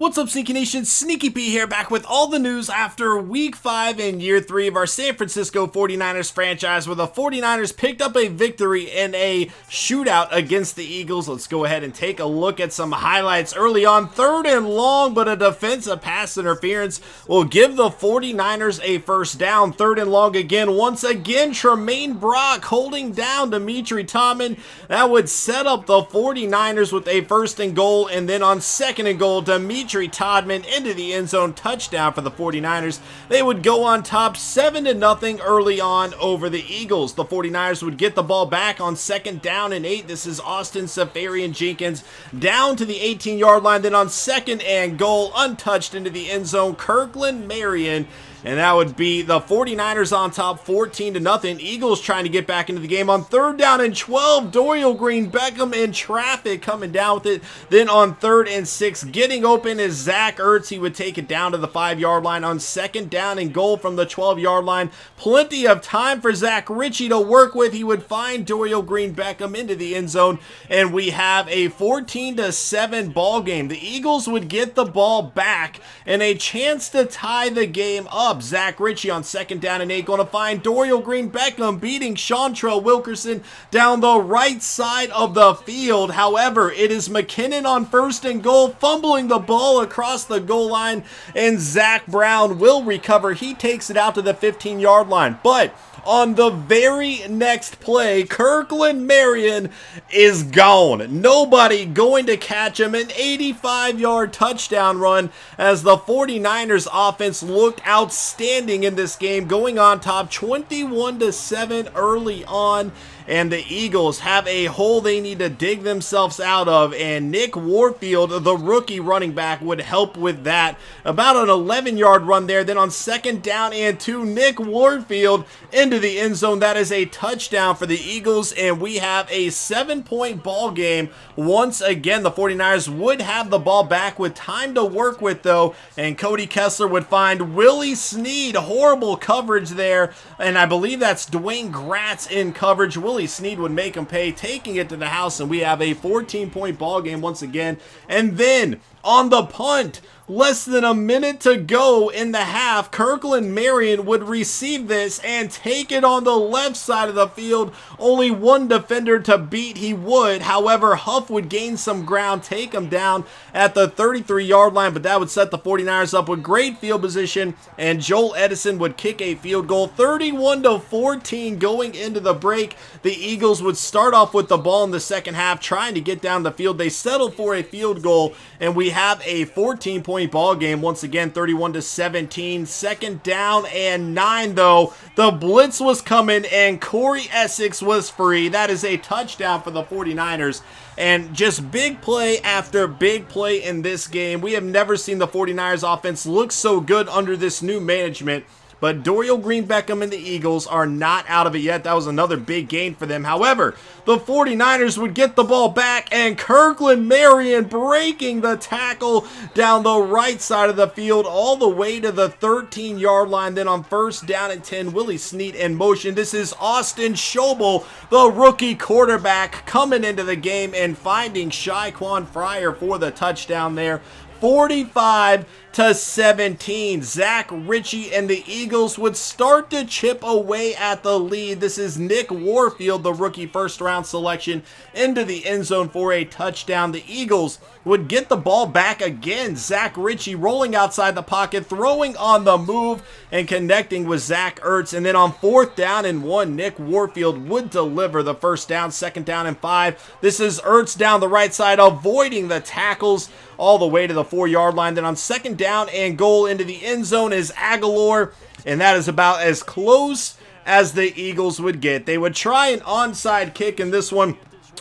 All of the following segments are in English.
What's up, SnEaKyNation? SnEaKy P here, back with all the news after Week 5 and Year 3 of our San Francisco 49ers franchise, where the 49ers picked up a victory in a shootout against the Eagles. Let's go ahead and take a look at some highlights early on. 3rd and long, but a defensive pass interference will give the 49ers a first down. 3rd and long again. Once again, Tremaine Brock holding down Dimitri Todman. That would set up the 49ers with a 1st and goal, and then on 2nd and goal, Dimitri Todman into the end zone, touchdown for the 49ers. They would go on top 7-0 early on over the Eagles. The 49ers would get the ball back on 2nd down and 8. This is Austin Seferian-Jenkins down to the 18-yard line. Then on 2nd and goal, untouched into the end zone, Kirkland Marion. And that would be the 49ers on top 14-0. Eagles trying to get back into the game on 3rd down and 12. Dorial Green-Beckham in traffic coming down with it. Then on 3rd and 6, getting open is Zach Ertz. He would take it down to the 5-yard line on 2nd down and goal from the 12-yard line. Plenty of time for Zach Ritchie to work with. He would find Dorial Green-Beckham into the end zone. And we have a 14-7 ball game. The Eagles would get the ball back and a chance to tie the game up. Zach Ritchie on 2nd down and 8 going to find Dorial Green-Beckham beating Chantrell Wilkerson down the right side of the field. However, it is McKinnon on 1st and goal, fumbling the ball across the goal line, and Zach Brown will recover. He takes it out to the 15-yard line, but on the very next play, Kirkland Marion is gone. Nobody going to catch him. An 85-yard touchdown run as the 49ers offense looked outstanding in this game, going on top 21-7 early on. And the Eagles have a hole they need to dig themselves out of, and Nick Warfield, the rookie running back, would help with that. About an 11-yard run there. Then on 2nd down and 2, Nick Warfield into the end zone. That is a touchdown for the Eagles, and we have a 7-point ball game. Once again, the 49ers would have the ball back with time to work with, though, and Cody Kessler would find Willie Snead. Horrible coverage there, and I believe that's Dwayne Gratz in coverage. Willie Snead would make him pay, taking it to the house, and we have a 14-point ball game once again. And then on the punt, less than a minute to go in the half, Kirkland Marion would receive this and take it on the left side of the field. Only one defender to beat, he would. However, Huff would gain some ground, take him down at the 33-yard line, but that would set the 49ers up with great field position, and Joel Edison would kick a field goal. 31-14 going into the break. The Eagles would start off with the ball in the second half, trying to get down the field. They settled for a field goal, and we have a 14-point ball game once again, 31-17. 2nd down and 9, though. The blitz was coming, and Corey Essex was free. That is a touchdown for the 49ers. And just big play after big play in this game. We have never seen the 49ers offense look so good under this new management. But Dorial Green-Beckham and the Eagles are not out of it yet. That was another big gain for them. However, the 49ers would get the ball back, and Kirkland Marion breaking the tackle down the right side of the field all the way to the 13-yard line. Then on 1st down and 10, Willie Snead in motion. This is Austin Schobel, the rookie quarterback, coming into the game and finding Shaquan Fryer for the touchdown there. 45-17. Zach Ritchie and the Eagles would start to chip away at the lead. This is Nick Warfield, the rookie first-round selection, into the end zone for a touchdown. The Eagles would get the ball back again. Zach Ritchie rolling outside the pocket, throwing on the move, and connecting with Zach Ertz. And then on 4th down and 1, Nick Warfield would deliver the first down. 2nd down and 5. This is Ertz down the right side, avoiding the tackles all the way to the 4-yard line. Then on 2nd down and goal into the end zone is Aguilar, and that is about as close as the Eagles would get. They would try an onside kick in this one,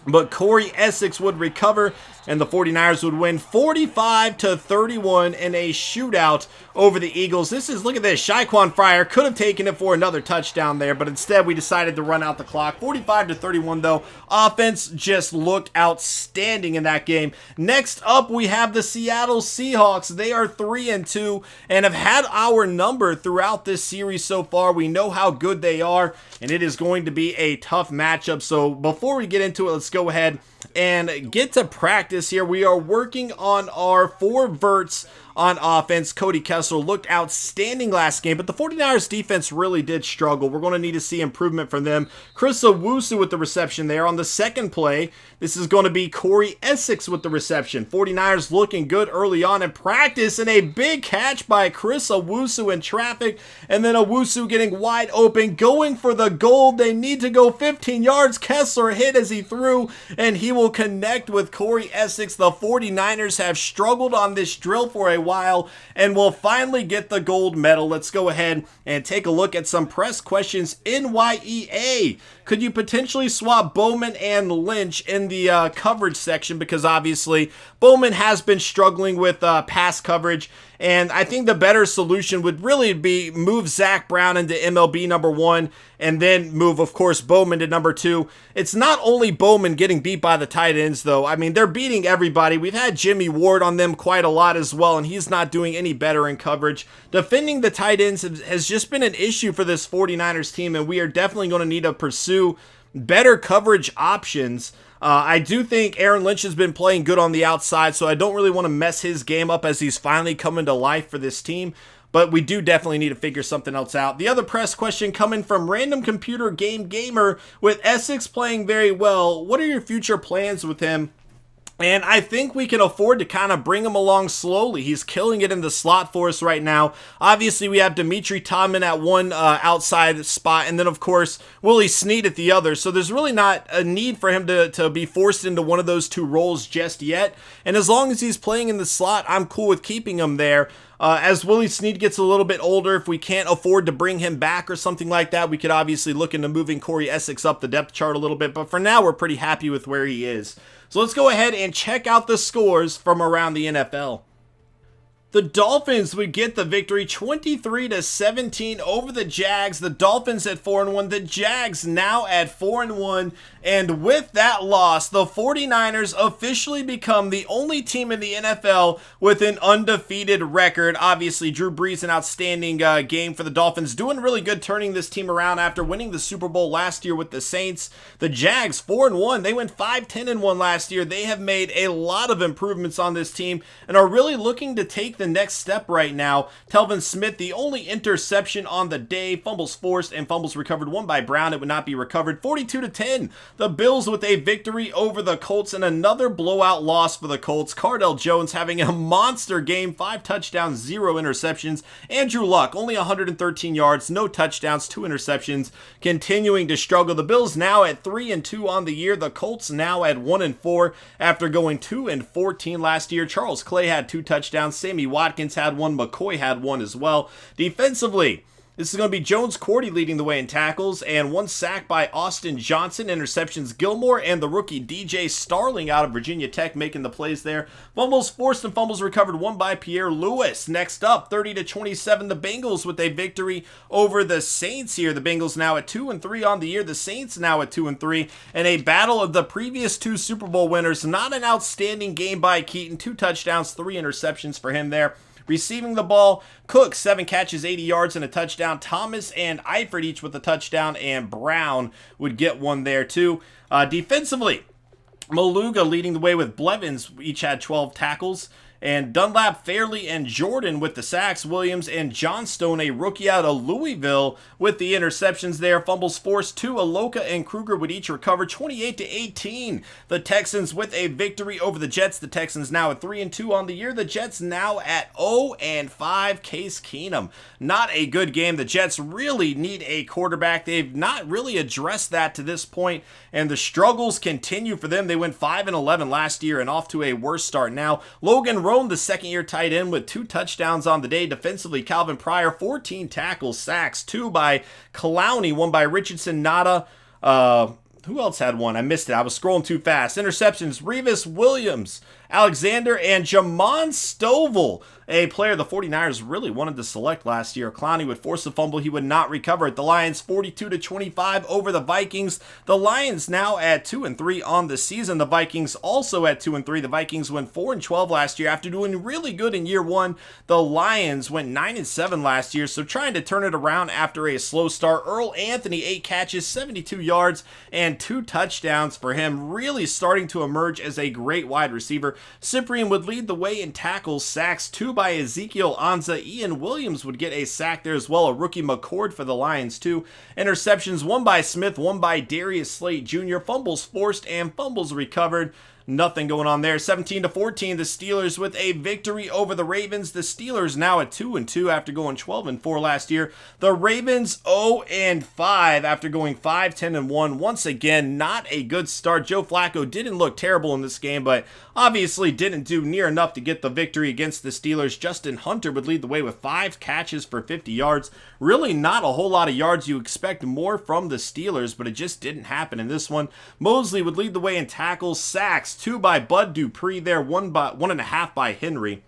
but Corey Essex would recover, and the 49ers would win 45-31 in a shootout over the Eagles. Look at this, Shaquan Fryer could have taken it for another touchdown there, but instead we decided to run out the clock. 45-31 though. Offense just looked outstanding in that game. Next up, we have the Seattle Seahawks. They are 3-2 and have had our number throughout this series so far. We know how good they are, and it is going to be a tough matchup. So before we get into it, let's go ahead and get to practice here. We are working on our 4 verts on offense. Cody Kessler looked outstanding last game, but the 49ers defense really did struggle. We're going to need to see improvement from them. Chris Owusu with the reception there. On the second play, this is going to be Corey Essex with the reception. 49ers looking good early on in practice, and a big catch by Chris Owusu in traffic, and then Owusu getting wide open, going for the goal. They need to go 15 yards. Kessler hit as he threw, and he will connect with Corey Essex. The 49ers have struggled on this drill for a while and will finally get the gold medal. Let's go ahead and take a look at some press questions. NYEA, could you potentially swap Bowman and Lynch in the coverage section? Because obviously Bowman has been struggling with pass coverage, and I think the better solution would really be move Zach Brown into MLB number 1 and then move, of course, Bowman to number 2. It's not only Bowman getting beat by the tight ends, though. I mean, they're beating everybody. We've had Jimmy Ward on them quite a lot as well, and he's not doing any better in coverage. Defending the tight ends has just been an issue for this 49ers team, and we are definitely going to need to pursue better coverage options. I do think Aaron Lynch has been playing good on the outside, so I don't really want to mess his game up as he's finally coming to life for this team. But we do definitely need to figure something else out. The other press question coming from Random Computer Game Gamer: with Essex playing very well, what are your future plans with him? And I think we can afford to kind of bring him along slowly. He's killing it in the slot for us right now. Obviously, we have Dimitri Todman at one outside spot, and then, of course, Willie Snead at the other. So there's really not a need for him to be forced into one of those 2 roles just yet. And as long as he's playing in the slot, I'm cool with keeping him there. As Willie Snead gets a little bit older, if we can't afford to bring him back or something like that, we could obviously look into moving Corey Essex up the depth chart a little bit. But for now, we're pretty happy with where he is. So let's go ahead and check out the scores from around the NFL. The Dolphins would get the victory 23-17 over the Jags. The Dolphins at 4-1. The Jags now at 4-1. And with that loss, the 49ers officially become the only team in the NFL with an undefeated record. Obviously, Drew Brees, an outstanding game for the Dolphins, doing really good turning this team around after winning the Super Bowl last year with the Saints. The Jags 4-1. They went 5-10-1 last year. They have made a lot of improvements on this team and are really looking to take the next step right now. Telvin Smith, the only interception on the day, fumbles forced and fumbles recovered, one by Brown. It would not be recovered. 42-10. The Bills with a victory over the Colts, and another blowout loss for the Colts. Cardell Jones having a monster game, 5 touchdowns, 0 interceptions. Andrew Luck, only 113 yards, no touchdowns, 2 interceptions, continuing to struggle. The Bills now at 3-2 on the year. The Colts now at 1-4 after going 2-14 last year. Charles Clay had 2 touchdowns. Sammy Watkins had 1. McCoy had 1 as well. Defensively, this is going to be Jones Cordy leading the way in tackles, and 1 sack by Austin Johnson. Interceptions, Gilmore and the rookie DJ Starling out of Virginia Tech making the plays there. Fumbles forced and fumbles recovered, 1 by Pierre Lewis. Next up, 30-27, the Bengals with a victory over the Saints here. The Bengals now at 2-3 on the year. The Saints now at 2-3, and a battle of the previous 2 Super Bowl winners. Not an outstanding game by Keaton. 2 touchdowns, 3 interceptions for him there. Receiving the ball, Cook, 7 catches, 80 yards, and a touchdown. Thomas and Eifert each with a touchdown, and Brown would get 1 there too. Defensively, Maluga leading the way with Blevins, each had 12 tackles. And Dunlap, Fairley, and Jordan with the sacks. Williams and Johnstone, a rookie out of Louisville, with the interceptions there. Fumbles forced, 2. Aloka and Kruger would each recover. 28-18. The Texans with a victory over the Jets. The Texans now at 3-2 on the year. The Jets now at 0-5. Case Keenum, not a good game. The Jets really need a quarterback. They've not really addressed that to this point, and the struggles continue for them. They went 5-11 last year and off to a worse start now. Logan Roan, the second-year tight end, with 2 touchdowns on the day. Defensively, Calvin Pryor, 14 tackles, sacks, 2 by Clowney, 1 by Richardson, Nada. Who else had 1? I missed it. I was scrolling too fast. Interceptions, Revis Williams Alexander, and Jamon Stovall, a player the 49ers really wanted to select last year. Clowney would force a fumble. He would not recover it. The Lions 42-25 over the Vikings. The Lions now at 2-3 on the season. The Vikings also at 2-3. The Vikings went 4-12 last year after doing really good in year one. The Lions went 9-7 last year, so trying to turn it around after a slow start. Earl Anthony, 8 catches, 72 yards, and 2 touchdowns for him. Really starting to emerge as a great wide receiver. Cyprien would lead the way in tackles, sacks, 2 by Ezekiel Anza. Ian Williams would get a sack there as well. A rookie McCord for the Lions, 2 interceptions, 1 by Smith, 1 by Darius Slate Jr. Fumbles forced and fumbles recovered. Nothing going on there. 17-14, the Steelers with a victory over the Ravens. The Steelers now at 2-2 after going 12-4 last year. The Ravens 0-5 after going 5-10-1. Once again, not a good start. Joe Flacco didn't look terrible in this game, but obviously didn't do near enough to get the victory against the Steelers. Justin Hunter would lead the way with 5 catches for 50 yards. Really not a whole lot of yards. You expect more from the Steelers, but it just didn't happen in this one. Mosley would lead the way in tackles, sacks, 2 by Bud Dupree there, 1.5 by Henry.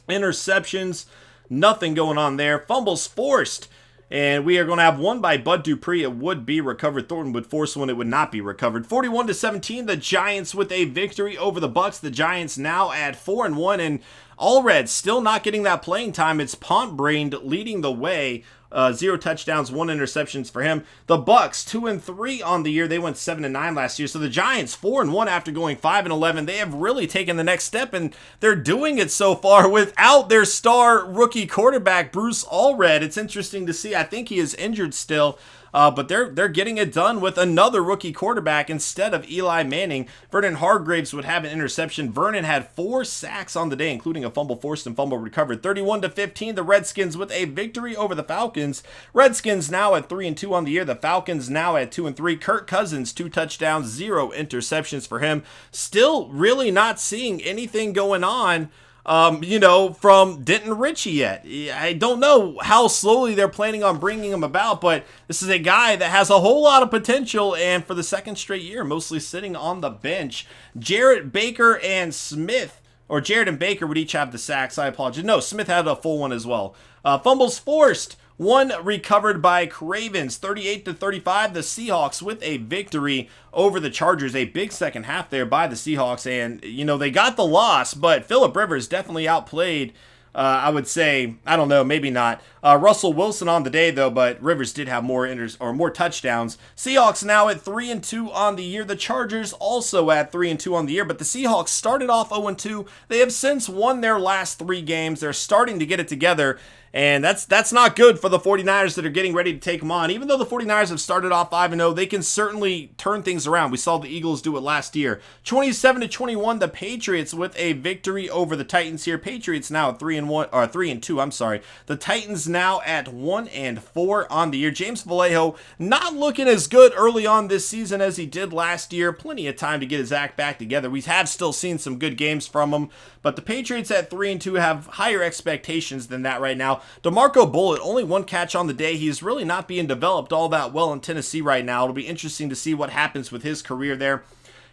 Interceptions, nothing going on there. Fumbles forced, and we are going to have 1 by Bud Dupree. It would be recovered. Thornton would force one. It would not be recovered. 41-17, the Giants with a victory over the Bucs. The Giants now at 4-1, and Allred still not getting that playing time. It's Pontbrained leading the way. 0 touchdowns, 1 interceptions for him. The Bucs 2-3 on the year. They went 7-9 last year. So the Giants 4-1 after going 5-11. They have really taken the next step, and they're doing it so far without their star rookie quarterback Bruce Allred. It's interesting to see. I think he is injured still. But they're getting it done with another rookie quarterback instead of Eli Manning. Vernon Hargreaves would have an interception. Vernon had 4 sacks on the day, including a fumble forced and fumble recovered. 31-15, the Redskins with a victory over the Falcons. Redskins now at 3-2 on the year. The Falcons now at 2-3. Kirk Cousins, 2 touchdowns, 0 interceptions for him. Still really not seeing anything going on from Denton Ritchie yet. I don't know how slowly they're planning on bringing him about, but this is a guy that has a whole lot of potential, and for the second straight year, mostly sitting on the bench. Jarrett Baker and Smith, or Jarrett and Baker would each have the sacks. I apologize. No, Smith had a full one as well. Fumbles forced. 1 recovered by Cravens. 38-35, the Seahawks with a victory over the Chargers. A big second half there by the Seahawks, and they got the loss, but Phillip Rivers definitely outplayed. I would say, I don't know, maybe not. Russell Wilson on the day though, but Rivers did have more touchdowns. Seahawks now at 3-2 on the year. The Chargers also at 3-2 on the year, but the Seahawks started off 0-2. They have since won their last 3 games. They're starting to get it together. And that's not good for the 49ers that are getting ready to take them on. Even though the 49ers have started off 5-0, they can certainly turn things around. We saw the Eagles do it last year. 27-21, the Patriots with a victory over the Titans here. Patriots now at 3-2, I'm sorry. The Titans now at 1-4 on the year. James Vallejo not looking as good early on this season as he did last year. Plenty of time to get his act back together. We have still seen some good games from him, but the Patriots at 3-2 have higher expectations than that right now. DeMarco Bullitt, only 1 catch on the day. He's really not being developed all that well in Tennessee right now. It'll be interesting to see what happens with his career there.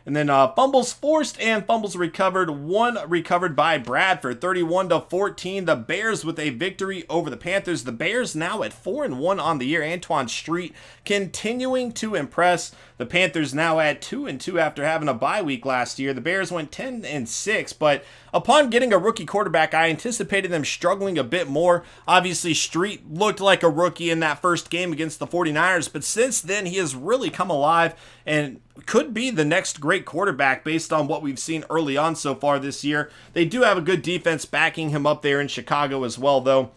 And then fumbles forced and fumbles recovered. 1 recovered by Bradford. 31-14. The Bears with a victory over the Panthers. The Bears now at 4-1 on the year. Antoine Street continuing to impress. The Panthers now at 2-2 after having a bye week last year. The Bears went 10-6, but upon getting a rookie quarterback, I anticipated them struggling a bit more. Obviously, Street looked like a rookie in that first game against the 49ers, but since then, he has really come alive and could be the next great quarterback based on what we've seen early on so far this year. They do have a good defense backing him up there in Chicago as well, though.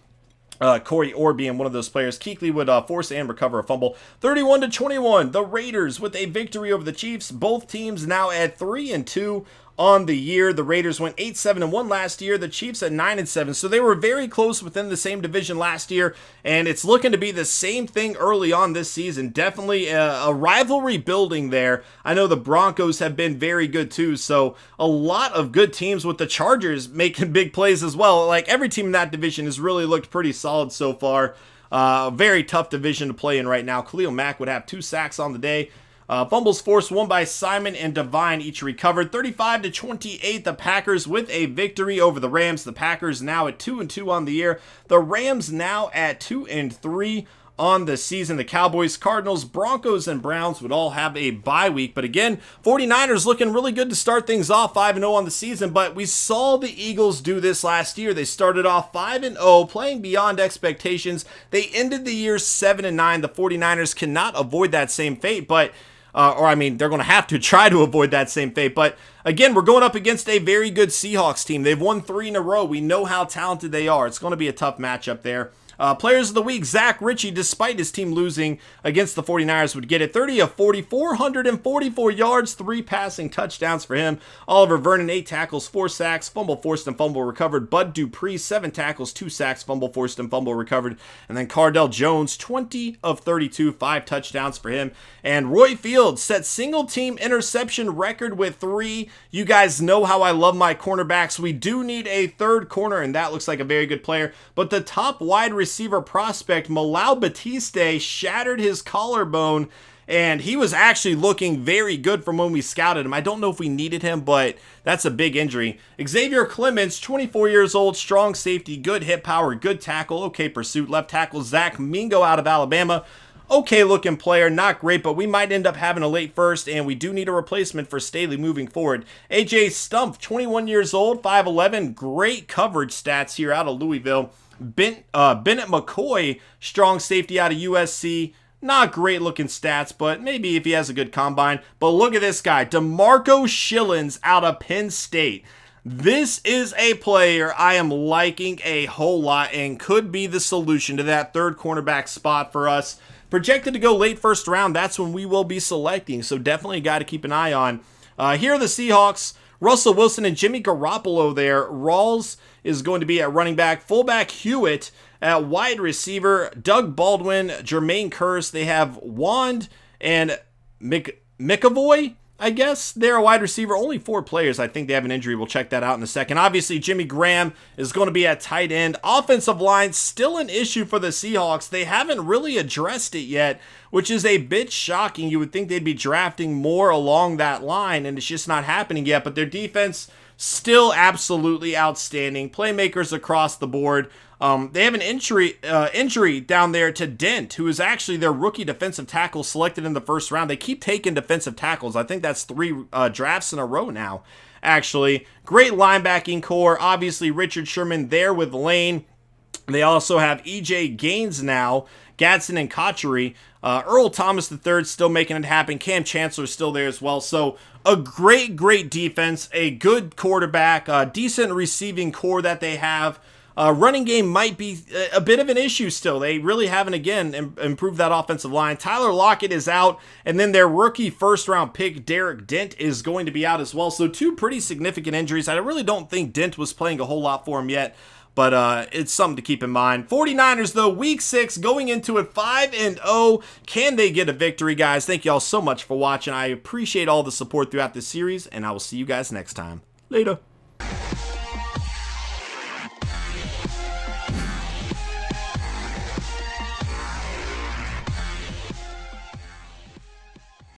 Corey Orr being one of those players. Kuechly would force and recover a fumble. 31-21, the Raiders with a victory over the Chiefs. Both teams now at 3-2 on the year. The Raiders went 8-7-1 last year. The Chiefs at 9-7. So they were very close within the same division last year, and it's looking to be the same thing early on this season. Definitely a rivalry building there. I know the Broncos have been very good too, so a lot of good teams with the Chargers making big plays as well. Like every team in that division has really looked pretty solid so far. Very tough division to play in right now. Khalil Mack would have 2 sacks on the day. Fumbles forced, won by Simon and Devine, each recovered. 35-28, the Packers with a victory over the Rams. The Packers now at 2-2 on the year. The Rams now at 2-3 on the season. The Cowboys, Cardinals, Broncos, and Browns would all have a bye week. But again, 49ers looking really good to start things off, 5-0 on the season. But we saw the Eagles do this last year. They started off 5-0, playing beyond expectations. They ended the year 7-9. The 49ers cannot avoid that same fate, but they're going to have to try to avoid that same fate. But again, we're going up against a very good Seahawks team. They've won 3 in a row. We know how talented they are. It's going to be a tough matchup there. Players of the week, Zach Ritchie, despite his team losing against the 49ers, would get it. 30 of 40, 444 yards, 3 passing touchdowns for him. Oliver Vernon, 8 tackles, 4 sacks, fumble forced and fumble recovered. Bud Dupree, 7 tackles, 2 sacks, fumble forced and fumble recovered. And then Cardell Jones, 20 of 32, 5 touchdowns for him. And Roy Fields set single team interception record with 3. You guys know how I love my cornerbacks. We do need a third corner, and that looks like a very good player. But the top wide receiver prospect, Malau Batiste, shattered his collarbone, and he was actually looking very good from when we scouted him. I don't know if we needed him, but that's a big injury. Xavier Clements, 24 years old, strong safety, good hit power, good tackle, okay pursuit. Left tackle Zach Mingo out of Alabama. Okay looking player, not great, but we might end up having a late first, and we do need a replacement for Staley moving forward. AJ Stumpf, 21 years old, 5'11", great coverage stats here out of Louisville. Bennett McCoy, strong safety out of USC. Not great looking stats, but maybe if he has a good combine. But look at this guy, DeMarco Schillens out of Penn State. This is a player I am liking a whole lot and could be the solution to that third cornerback spot for us. Projected to go late first round, that's when we will be selecting, so definitely a guy to keep an eye on. Here are the Seahawks. Russell Wilson and Jimmy Garoppolo there. Rawls is going to be at running back. Fullback Hewitt at wide receiver. Doug Baldwin, Jermaine Kearse. They have Wand and McAvoy, I guess. They're a wide receiver. Only 4 players. I think they have an injury. We'll check that out in a second. Obviously, Jimmy Graham is going to be at tight end. Offensive line, still an issue for the Seahawks. They haven't really addressed it yet, which is a bit shocking. You would think they'd be drafting more along that line, and it's just not happening yet. But their defense, still absolutely outstanding. Playmakers across the board. They have an injury down there to Dent, who is actually their rookie defensive tackle selected in the first round. They keep taking defensive tackles. I think that's 3 drafts in a row now, actually. Great linebacking core. Obviously, Richard Sherman there with Lane. They also have E.J. Gaines now, Gadsden and Cotchery. Earl Thomas III still making it happen. Cam Chancellor still there as well. So a great defense, a good quarterback, a decent receiving core that they have. Running game might be a bit of an issue still. They really haven't, again, improved that offensive line. Tyler Lockett is out, and then their rookie first-round pick, Derek Dent, is going to be out as well. So 2 pretty significant injuries. I really don't think Dent was playing a whole lot for him yet, but it's something to keep in mind. 49ers, though, week 6, going into it 5-0. Can they get a victory, guys? Thank you all so much for watching. I appreciate all the support throughout this series, and I will see you guys next time. Later.